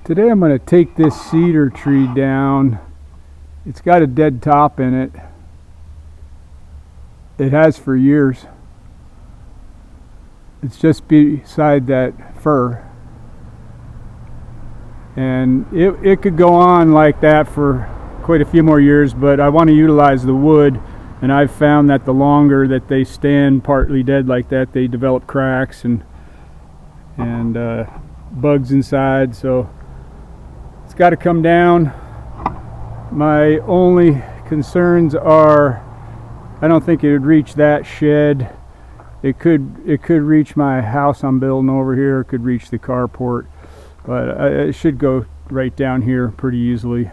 Today I'm going to take this cedar tree down. It's got a dead top in it. It has for years. It's just beside that fir. And it could go on like that for quite a few more years, but I want to utilize the wood, and I've found that the longer that they stand partly dead like that, they develop cracks and bugs inside, so it's got to come down. My only concerns are I don't think it would reach that shed. It could reach my house I'm building over here. It could reach the carport, but it should go right down here pretty easily.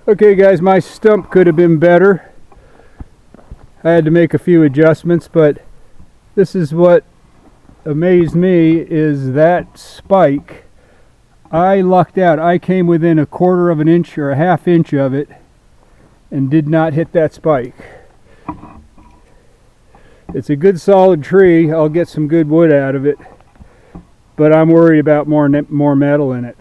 Okay guys, my stump could have been better. I had to make a few adjustments, but this is what amazed me, is that spike. I lucked out. I came within a quarter of an inch or a half inch of it and did not hit that spike. It's a good solid tree. I'll get some good wood out of it, but I'm worried about more metal in it.